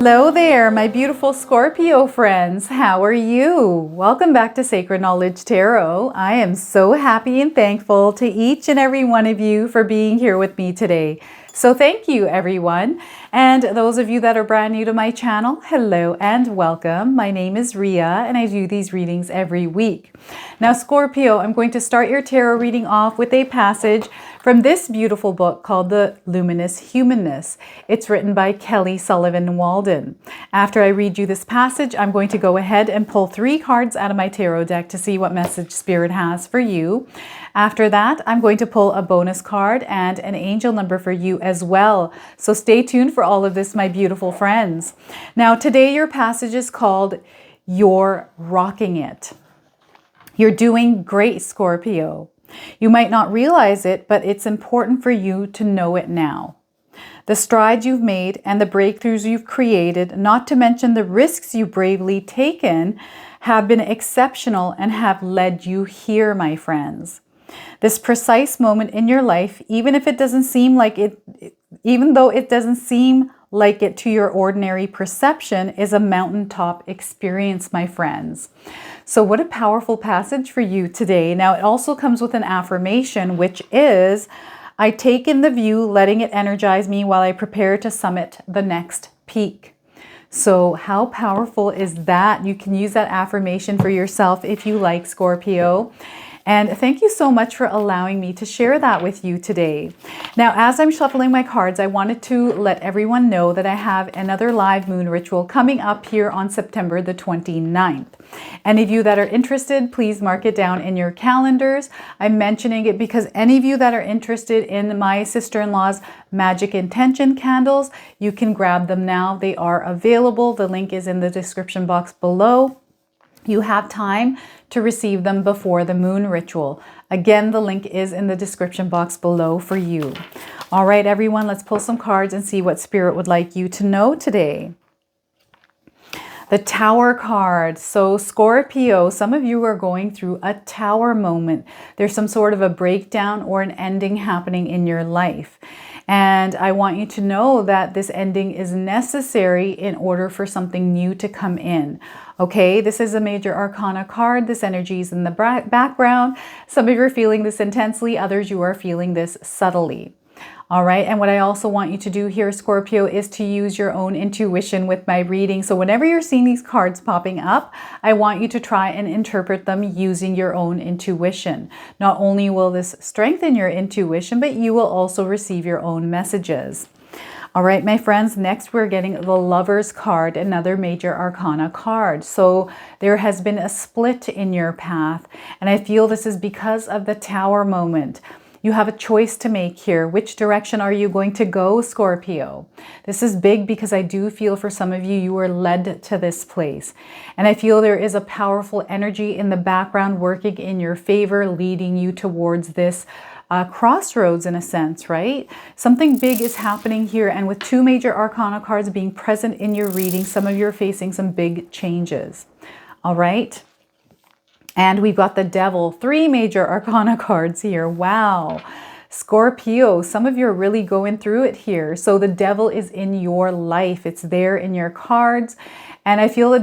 Hello there, my beautiful Scorpio friends. How are you? Welcome back to Sacred Knowledge Tarot. I am so happy and thankful to each and every one of you for being here with me today. So thank you, everyone. And those of you that are brand new to my channel, hello and welcome. My name is Ria and I do these readings every week. Now, Scorpio, I'm going to start your tarot reading off with a passage from this beautiful book called The Luminous Humanness. It's written by Kelly Sullivan Walden. After I read you this passage, I'm going to go ahead and pull 3 cards out of my tarot deck to see what message Spirit has for you. After that, I'm going to pull a bonus card and an angel number for you as well. So stay tuned for all of this, my beautiful friends. Now, today your passage is called You're Rocking It. You're doing great, Scorpio. You might not realize it, but it's important for you to know it now. The strides you've made and the breakthroughs you've created, not to mention the risks you've bravely taken, have been exceptional and have led you here, my friends. This precise moment in your life, even though it doesn't seem like it to your ordinary perception, is a mountaintop experience, my friends. So what a powerful passage for you today. Now, it also comes with an affirmation, which is, I take in the view, letting it energize me while I prepare to summit the next peak. So how powerful is that? You can use that affirmation for yourself if you like, Scorpio. And thank you so much for allowing me to share that with you today. Now, as I'm shuffling my cards, I wanted to let everyone know that I have another live moon ritual coming up here on September the 29th. Any of you that are interested, please mark it down in your calendars. I'm mentioning it because any of you that are interested in my sister-in-law's Magic Intention candles, you can grab them now. They are available. The link is in the description box below. You have time to receive them before the moon ritual. Again, the link is in the description box below for you. All right, everyone, let's pull some cards and see what Spirit would like you to know today. The Tower card. So Scorpio, some of you are going through a tower moment. There's some sort of a breakdown or an ending happening in your life. And I want you to know that this ending is necessary in order for something new to come in. Okay, this is a major arcana card. This energy is in the background. Some of you are feeling this intensely, others you are feeling this subtly. All right, and what I also want you to do here, Scorpio, is to use your own intuition with my reading. So whenever you're seeing these cards popping up, I want you to try and interpret them using your own intuition. Not only will this strengthen your intuition, but you will also receive your own messages. All right, my friends, next we're getting the Lover's card, another major arcana card. So there has been a split in your path, and I feel this is because of the Tower moment. You have a choice to make here. Which direction are you going to go, Scorpio? This is big because I do feel for some of you, you were led to this place. And I feel there is a powerful energy in the background working in your favor, leading you towards this crossroads in a sense, right? Something big is happening here. And with 2 major arcana cards being present in your reading, some of you are facing some big changes. All right. And we've got the Devil, 3 major arcana cards here. Wow. Scorpio, some of you are really going through it here. So the Devil is in your life. It's there in your cards. And I feel the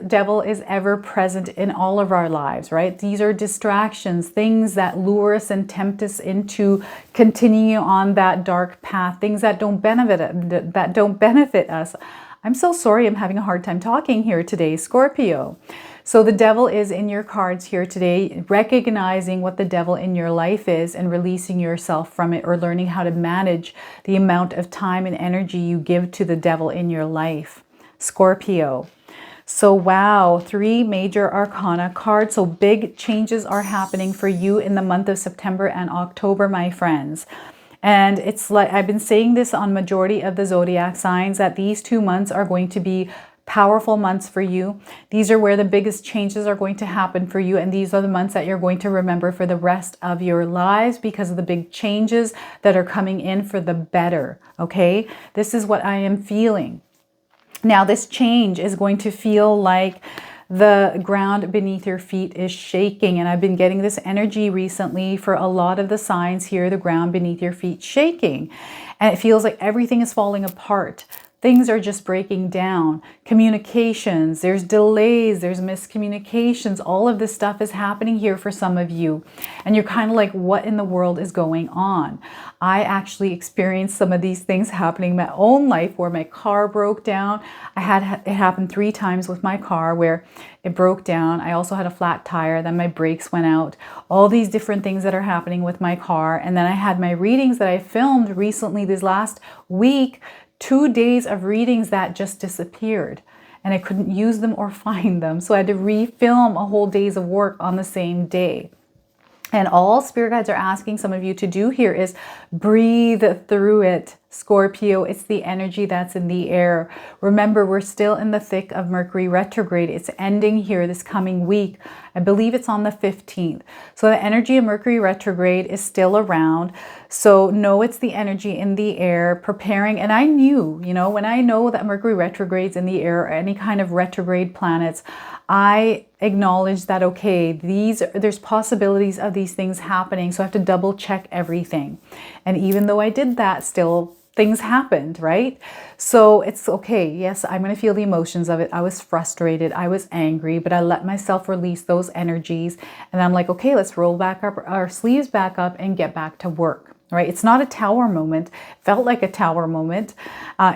devil is ever present in all of our lives, right? These are distractions, things that lure us and tempt us into continuing on that dark path, things that don't benefit us. I'm so sorry, I'm having a hard time talking here today, Scorpio. So the Devil is in your cards here today, recognizing what the devil in your life is and releasing yourself from it, or learning how to manage the amount of time and energy you give to the devil in your life, Scorpio. So wow, 3 major arcana cards. So big changes are happening for you in the month of September and October, my friends. And it's like I've been saying this on majority of the zodiac signs, that these 2 months are going to be powerful months for you. These are where the biggest changes are going to happen for you. And these are the months that you're going to remember for the rest of your lives because of the big changes that are coming in for the better. Okay, this is what I am feeling. Now, this change is going to feel like the ground beneath your feet is shaking. And I've been getting this energy recently for a lot of the signs here, the ground beneath your feet shaking. And it feels like everything is falling apart. Things are just breaking down. Communications, there's delays, there's miscommunications. All of this stuff is happening here for some of you. And you're kind of like, what in the world is going on? I actually experienced some of these things happening in my own life where my car broke down. I had it happen 3 times with my car where it broke down. I also had a flat tire. Then my brakes went out. All these different things that are happening with my car. And then I had my readings that I filmed recently this last week. 2 days of readings that just disappeared and I couldn't use them or find them. So I had to refilm a whole day's of work on the same day. And all spirit guides are asking some of you to do here is breathe through it, Scorpio. It's the energy that's in the air. Remember, we're still in the thick of Mercury retrograde. It's ending here this coming week. I believe it's on the 15th. So the energy of Mercury retrograde is still around. So know it's the energy in the air preparing. And I knew, you know, when I know that Mercury retrograde's in the air or any kind of retrograde planets, I acknowledge that, okay, there's possibilities of these things happening. So I have to double check everything. And even though I did that, still things happened, right? So it's okay. Yes, I'm going to feel the emotions of it. I was frustrated. I was angry, but I let myself release those energies. And I'm like, okay, let's roll back our sleeves back up and get back to work. Right? It's not a tower moment. It felt like a tower moment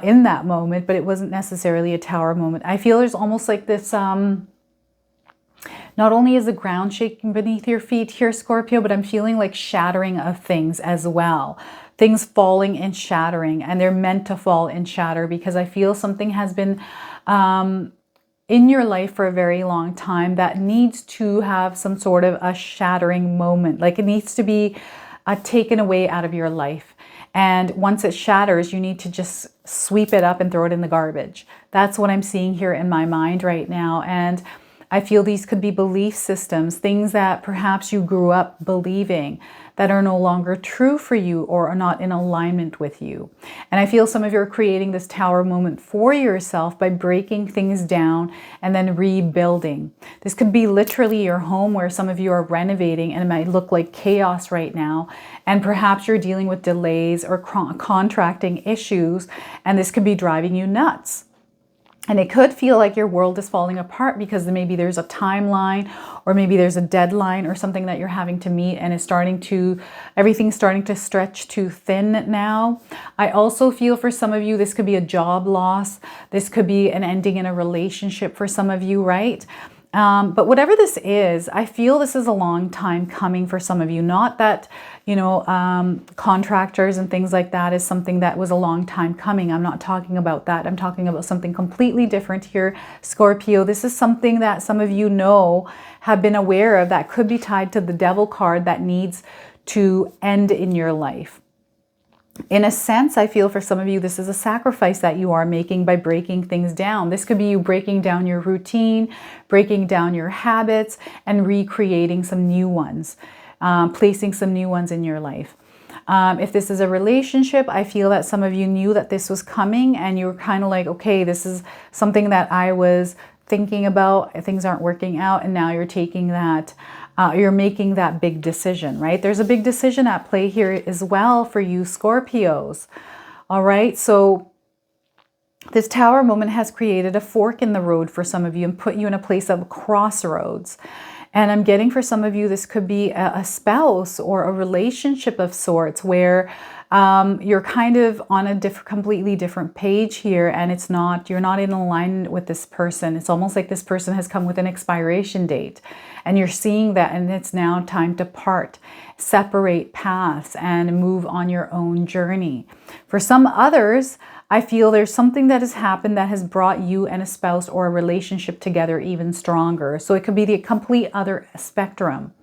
in that moment, but it wasn't necessarily a tower moment. I feel there's almost like this, not only is the ground shaking beneath your feet here, Scorpio, but I'm feeling like shattering of things as well. Things falling and shattering, and they're meant to fall and shatter because I feel something has been in your life for a very long time that needs to have some sort of a shattering moment. Like it needs to be taken away out of your life. And once it shatters, you need to just sweep it up and throw it in the garbage. That's what I'm seeing here in my mind right now. And I feel these could be belief systems, things that perhaps you grew up believing that are no longer true for you or are not in alignment with you. And I feel some of you are creating this tower moment for yourself by breaking things down and then rebuilding. This could be literally your home where some of you are renovating and it might look like chaos right now. And perhaps you're dealing with delays or contracting issues, and this could be driving you nuts. And it could feel like your world is falling apart because maybe there's a timeline or maybe there's a deadline or something that you're having to meet and everything's starting to stretch too thin now. I also feel for some of you, this could be a job loss. This could be an ending in a relationship for some of you, right? But whatever this is, I feel this is a long time coming for some of you. Not that, you know, contractors and things like that is something that was a long time coming. I'm not talking about that. I'm talking about something completely different here, Scorpio. This is something that some of you know, have been aware of, that could be tied to the Devil card that needs to end in your life. In a sense, I feel for some of you, this is a sacrifice that you are making by breaking things down. This could be you breaking down your routine, breaking down your habits, and recreating some new ones, placing some new ones in your life. If this is a relationship, I feel that some of you knew that this was coming and you were kind of like, okay, this is something that I was thinking about, things aren't working out, and now you're taking that, you're making that big decision, right? There's a big decision at play here as well for you Scorpios. All right, so this tower moment has created a fork in the road for some of you and put you in a place of crossroads. And I'm getting for some of you, this could be a spouse or a relationship of sorts where you're kind of on a completely different page here, and you're not in alignment with this person. It's almost like this person has come with an expiration date, and you're seeing that, and it's now time to part, separate paths, and move on your own journey. For some others, I feel there's something that has happened that has brought you and a spouse or a relationship together even stronger. So it could be the complete other spectrum,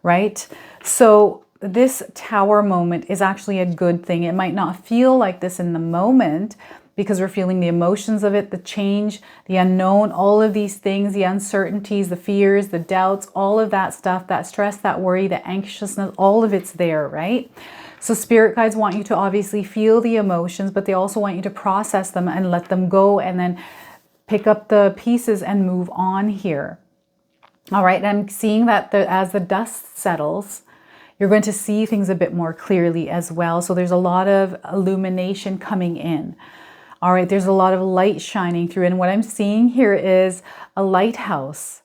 right? So this tower moment is actually a good thing. It might not feel like this in the moment because we're feeling the emotions of it, the change, the unknown, all of these things, the uncertainties, the fears, the doubts, all of that stuff, that stress, that worry, the anxiousness, all of it's there, right? So spirit guides want you to obviously feel the emotions, but they also want you to process them and let them go and then pick up the pieces and move on here. All right, and I'm seeing that as the dust settles, you're going to see things a bit more clearly as well. So there's a lot of illumination coming in. All right, there's a lot of light shining through. And what I'm seeing here is a lighthouse.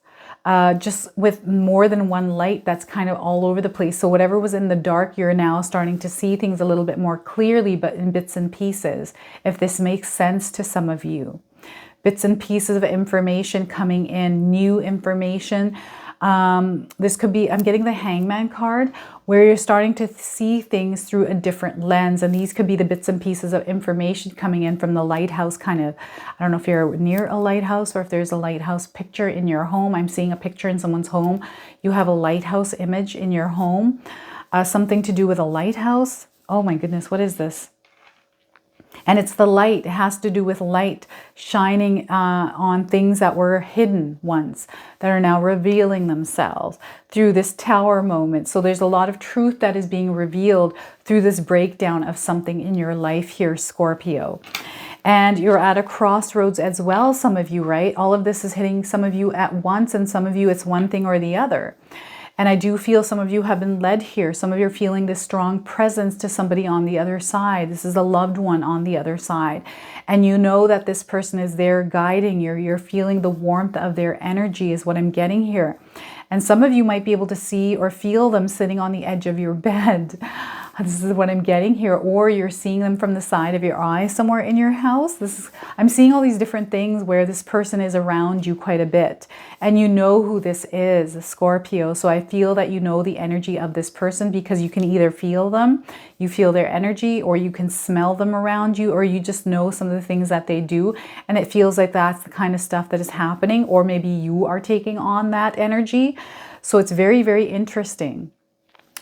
Just with more than one light that's kind of all over the place. So whatever was in the dark, you're now starting to see things a little bit more clearly, but in bits and pieces, if this makes sense to some of you. Bits and pieces of information coming in, new information. This could be, I'm getting the Hangman card, where you're starting to see things through a different lens. And these could be the bits and pieces of information coming in from the lighthouse kind of. I don't know if you're near a lighthouse or if there's a lighthouse picture in your home. I'm seeing a picture in someone's home. You have a lighthouse image in your home. Something to do with a lighthouse. Oh my goodness, what is this? And it's the light. It has to do with light shining on things that were hidden once, that are now revealing themselves through this tower moment. So there's a lot of truth that is being revealed through this breakdown of something in your life here, Scorpio. And you're at a crossroads as well, some of you, right? All of this is hitting some of you at once, and some of you it's one thing or the other. And I do feel some of you have been led here. Some of you are feeling this strong presence to somebody on the other side. This is a loved one on the other side. And you know that this person is there guiding you. You're feeling the warmth of their energy is what I'm getting here. And some of you might be able to see or feel them sitting on the edge of your bed. This is what I'm getting here. Or you're seeing them from the side of your eye somewhere in your house. I'm seeing all these different things where this person is around you quite a bit. And you know who this is, Scorpio. So I feel that you know the energy of this person, because you can either feel them, you feel their energy, or you can smell them around you, or you just know some of the things that they do. And it feels like that's the kind of stuff that is happening, or maybe you are taking on that energy. So it's very, very interesting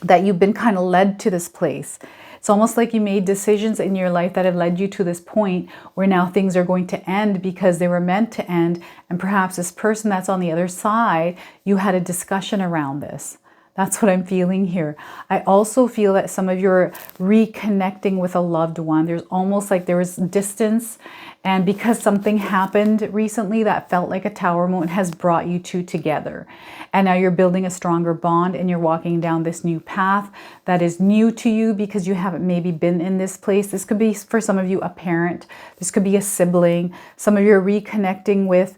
that you've been kind of led to this place. It's almost like you made decisions in your life that have led you to this point where now things are going to end because they were meant to end. And perhaps this person that's on the other side, you had a discussion around this. That's what I'm feeling here. I also feel that some of you are reconnecting with a loved one. There's almost like there was distance, and because something happened recently that felt like a tower moment has brought you two together. And now you're building a stronger bond, and you're walking down this new path that is new to you because you haven't maybe been in this place. This could be, for some of you, a parent. This could be a sibling. Some of you are reconnecting with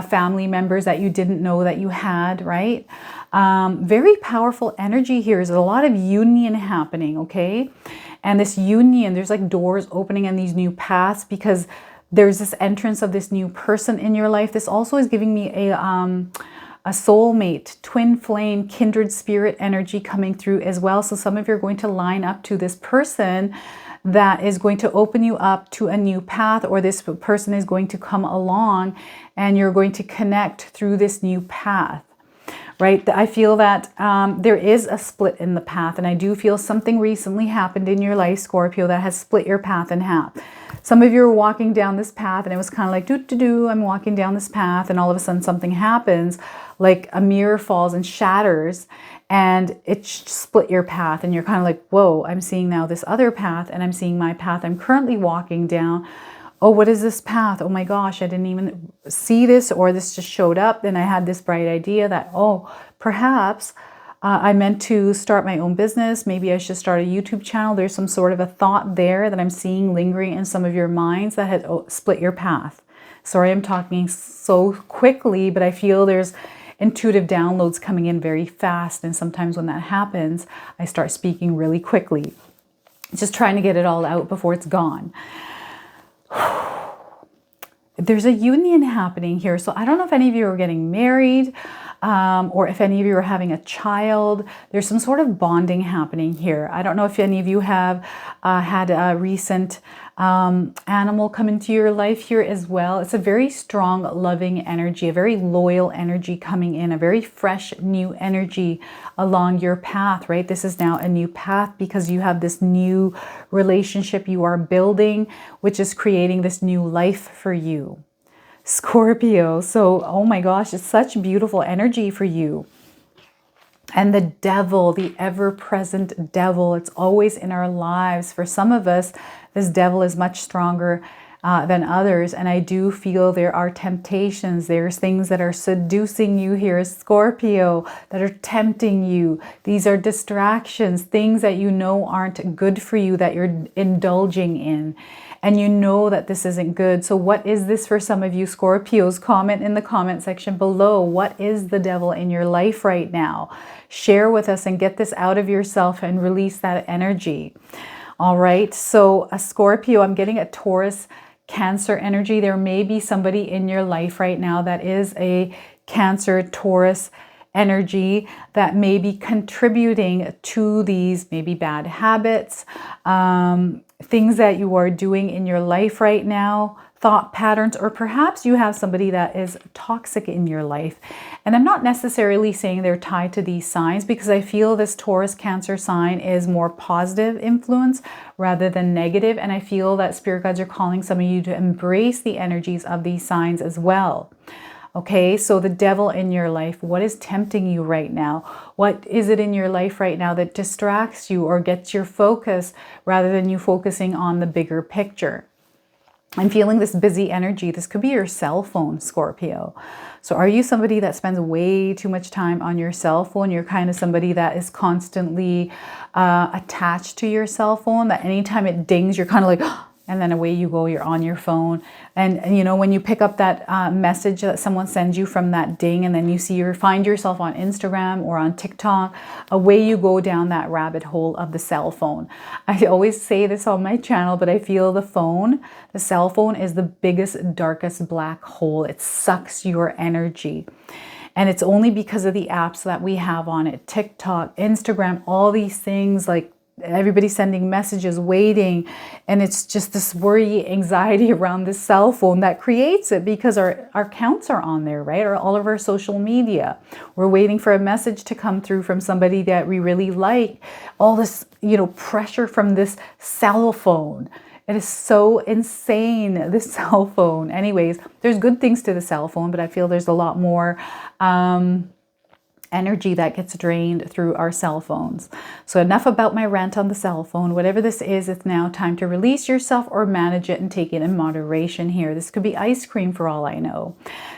family members that you didn't know that you had, right? Very powerful energy here. There's a lot of union happening, okay? And this union, there's like doors opening and these new paths because there's this entrance of this new person in your life. This also is giving me a soulmate, twin flame, kindred spirit energy coming through as well. So some of you are going to line up to this person that is going to open you up to a new path, or this person is going to come along and you're going to connect through this new path. Right? I feel that there is a split in the path, and I do feel something recently happened in your life, Scorpio, that has split your path in half. Some of you are walking down this path and it was kind of like, I'm walking down this path, and all of a sudden something happens, like a mirror falls and shatters, and it split your path, and you're kind of like, whoa, I'm seeing now this other path, and I'm seeing my path I'm currently walking down. Oh, what is this path? Oh my gosh, I didn't even see this, or this just showed up. And I had this bright idea that, oh, perhaps I meant to start my own business. Maybe I should start a YouTube channel. There's some sort of a thought there that I'm seeing lingering in some of your minds that had split your path. Sorry, I'm talking so quickly, but I feel there's intuitive downloads coming in very fast. And sometimes when that happens, I start speaking really quickly, just trying to get it all out before it's gone. There's a union happening here. So I don't know if any of you are getting married or if any of you are having a child. There's some sort of bonding happening here. I don't know if any of you have had a recent animal come into your life here as well. It's a very strong, loving energy, a very loyal energy coming in, a very fresh, new energy along your path, right? This is now a new path because you have this new relationship you are building, which is creating this new life for you, Scorpio. So, oh my gosh, it's such beautiful energy for you. And the devil, the ever-present devil, it's always in our lives. For some of us, this devil is much stronger than others. And I do feel there are temptations. There's things that are seducing you here, Scorpio, that are tempting you. These are distractions, things that you know aren't good for you, that you're indulging in. And you know that this isn't good. So what is this for some of you Scorpios? Comment in the comment section below. What is the devil in your life right now? Share with us and get this out of yourself and release that energy. All right. So a Scorpio, I'm getting a Taurus, Cancer energy. There may be somebody in your life right now that is a Cancer, Taurus energy that may be contributing to these maybe bad habits, things that you are doing in your life right now, thought patterns, or perhaps you have somebody that is toxic in your life. And I'm not necessarily saying they're tied to these signs, because I feel this Taurus Cancer sign is more positive influence rather than negative. And I feel that spirit guides are calling some of you to embrace the energies of these signs as well. Okay, so the devil in your life, what is tempting you right now? What is it in your life right now that distracts you or gets your focus rather than you focusing on the bigger picture? I'm feeling this busy energy. This could be your cell phone, Scorpio. So are you somebody that spends way too much time on your cell phone? You're kind of somebody that is constantly attached to your cell phone, that anytime it dings, you're kind of like, and then away you go, you're on your phone. And you know, when you pick up that message that someone sends you from that ding, and then you see you find yourself on Instagram or on TikTok, away you go down that rabbit hole of the cell phone. I always say this on my channel, but I feel the cell phone is the biggest, darkest black hole. It sucks your energy. And it's only because of the apps that we have on it, TikTok, Instagram, all these things, like everybody sending messages, waiting, and it's just this worry, anxiety around this cell phone that creates it, because our accounts are on there, right? Or all of our social media. We're waiting for a message to come through from somebody that we really like. All this, you know, pressure from this cell phone. It is so insane, this cell phone. Anyways, there's good things to the cell phone, but I feel there's a lot more energy that gets drained through our cell phones. So enough about my rant on the cell phone. Whatever this is, it's now time to release yourself or manage it and take it in moderation here. This could be ice cream for all I know.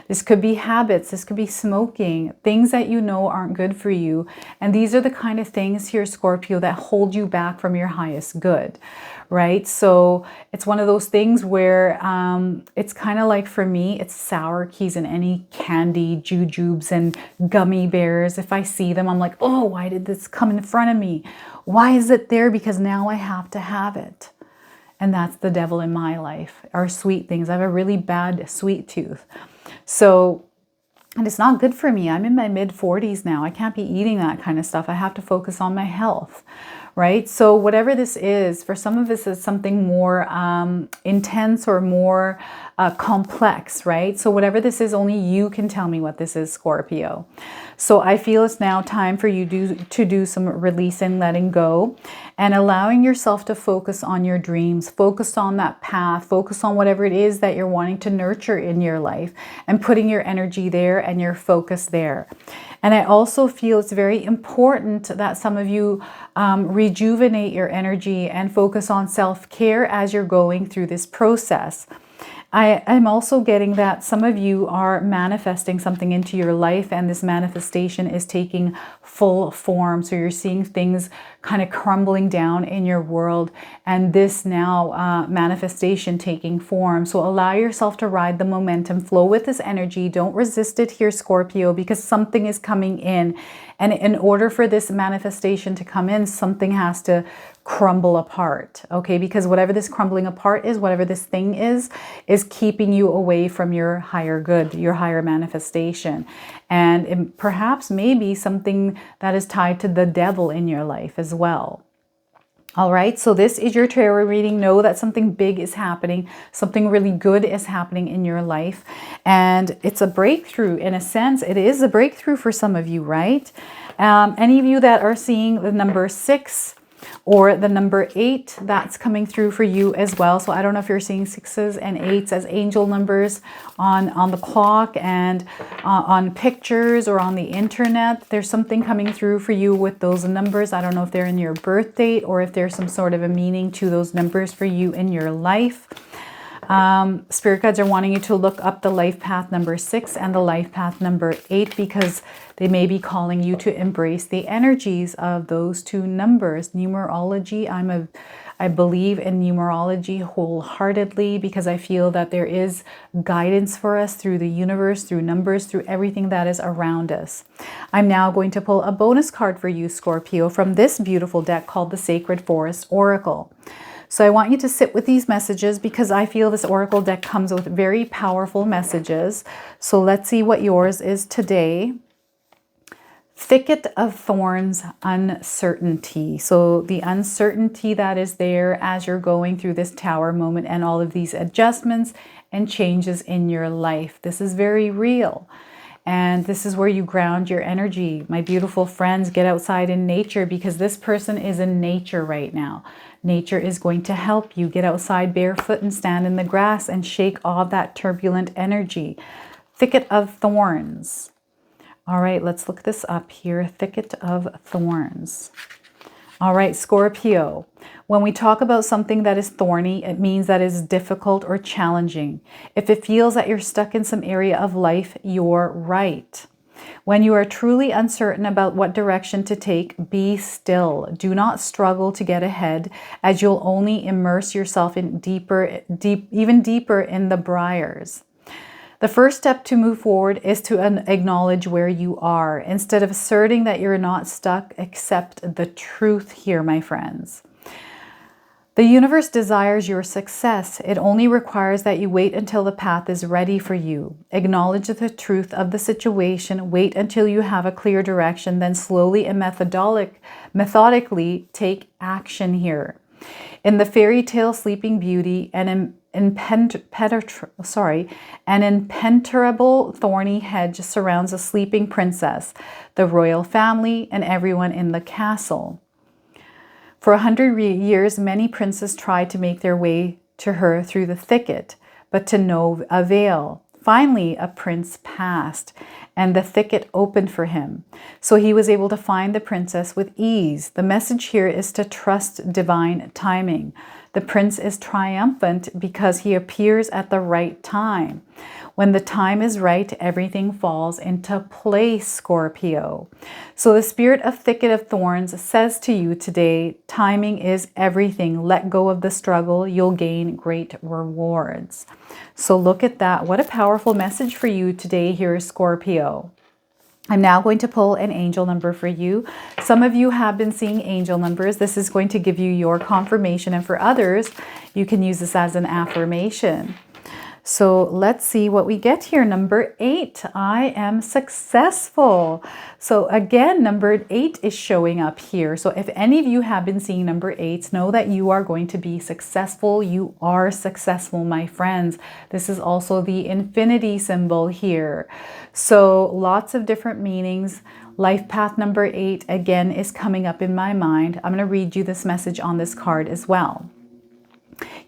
This could be habits. This could be smoking, things that you know aren't good for you. And these are the kind of things here, Scorpio, that hold you back from your highest good, right? So it's one of those things where it's kind of like, for me, it's sour keys and any candy, jujubes and gummy bears. If I see them, I'm like, oh, why did this come in front of me? Why is it there? Because now I have to have it. And that's the devil in my life, are sweet things. I have a really bad sweet tooth. So, and it's not good for me. I'm in my mid 40s now. I can't be eating that kind of stuff. I have to focus on my health, right? So whatever this is, for some of us, it's something more intense or more complex, right? So whatever this is, only you can tell me what this is, Scorpio. So I feel it's now time for you to do some release and letting go, and allowing yourself to focus on your dreams, focus on that path, focus on whatever it is that you're wanting to nurture in your life, and putting your energy there and your focus there. And I also feel it's very important that some of you rejuvenate your energy and focus on self-care as you're going through this process. I'm also getting that some of you are manifesting something into your life, and this manifestation is taking full form. So you're seeing things kind of crumbling down in your world, and this now manifestation taking form. So allow yourself to ride the momentum, flow with this energy. Don't resist it here, Scorpio, because something is coming in. And in order for this manifestation to come in, something has to crumble apart, okay? Because whatever this crumbling apart is, whatever this thing is keeping you away from your higher good, your higher manifestation. And perhaps maybe something that is tied to the devil in your life as well. All right, so this is your tarot reading. Know that something big is happening. Something really good is happening in your life. And it's a breakthrough. In a sense, it is a breakthrough for some of you, right? Any of you that are seeing the number 6 or the number 8, that's coming through for you as well. So I don't know if you're seeing 6s and 8s as angel numbers on the clock and on pictures or on the internet. There's something coming through for you with those numbers. I don't know if they're in your birth date or if there's some sort of a meaning to those numbers for you in your life. Spirit guides are wanting you to look up the life path number 6 and the life path number 8 because they may be calling you to embrace the energies of those two numbers. Numerology, I believe in numerology wholeheartedly because I feel that there is guidance for us through the universe, through numbers, through everything that is around us. I'm now going to pull a bonus card for you, Scorpio, from this beautiful deck called the Sacred Forest Oracle. So I want you to sit with these messages because I feel this oracle deck comes with very powerful messages. So let's see what yours is today. Thicket of Thorns, uncertainty. So the uncertainty that is there as you're going through this tower moment and all of these adjustments and changes in your life. This is very real. And this is where you ground your energy. My beautiful friends, get outside in nature because this person is in nature right now. Nature is going to help you get outside barefoot and stand in the grass and shake all that turbulent energy. Thicket of Thorns. All right, let's look this up here. Thicket of Thorns. All right, Scorpio. When we talk about something that is thorny, it means that it's difficult or challenging. If it feels that you're stuck in some area of life, you're right. When you are truly uncertain about what direction to take, be still. Do not struggle to get ahead, as you'll only immerse yourself in even deeper in the briars. The first step to move forward is to acknowledge where you are. Instead of asserting that you're not stuck, accept the truth here, my friends. The universe desires your success. It only requires that you wait until the path is ready for you. Acknowledge the truth of the situation. Wait until you have a clear direction, then slowly and methodically take action here. In the fairy tale Sleeping Beauty, an impenetrable thorny hedge surrounds a sleeping princess, the royal family, and everyone in the castle. For 100 years, many princes tried to make their way to her through the thicket, but to no avail. Finally, a prince passed, and the thicket opened for him. So he was able to find the princess with ease. The message here is to trust divine timing. The prince is triumphant because he appears at the right time. When the time is right, everything falls into place, Scorpio. So the spirit of Thicket of Thorns says to you today, timing is everything. Let go of the struggle. You'll gain great rewards. So look at that. What a powerful message for you today here, Scorpio. I'm now going to pull an angel number for you. Some of you have been seeing angel numbers. This is going to give you your confirmation. And for others, you can use this as an affirmation. So let's see what we get here. Number 8, I am successful. So again, number 8 is showing up here. So if any of you have been seeing number 8, know that you are going to be successful. You are successful, my friends. This is also the infinity symbol here. So lots of different meanings. Life path number 8, again, is coming up in my mind. I'm going to read you this message on this card as well.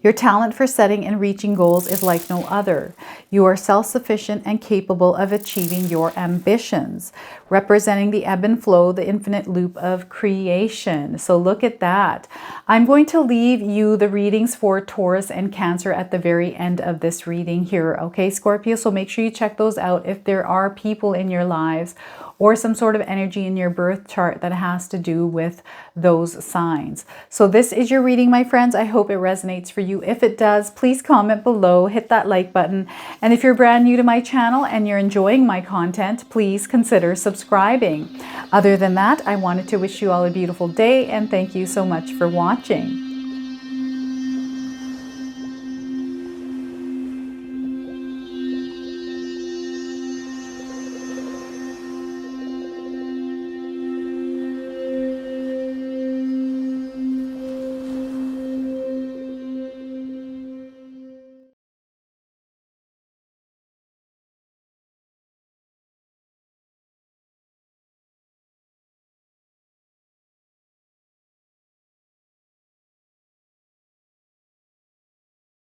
Your talent for setting and reaching goals is like no other. You are self-sufficient and capable of achieving your ambitions, representing the ebb and flow, the infinite loop of creation. So look at that. I'm going to leave you the readings for Taurus and Cancer at the very end of this reading here. Okay, Scorpio? So make sure you check those out if there are people in your lives or some sort of energy in your birth chart that has to do with those signs. So this is your reading, my friends. I hope it resonates for you. If it does, please comment below, hit that like button. And if you're brand new to my channel and you're enjoying my content, please consider subscribing. Other than that, I wanted to wish you all a beautiful day and thank you so much for watching.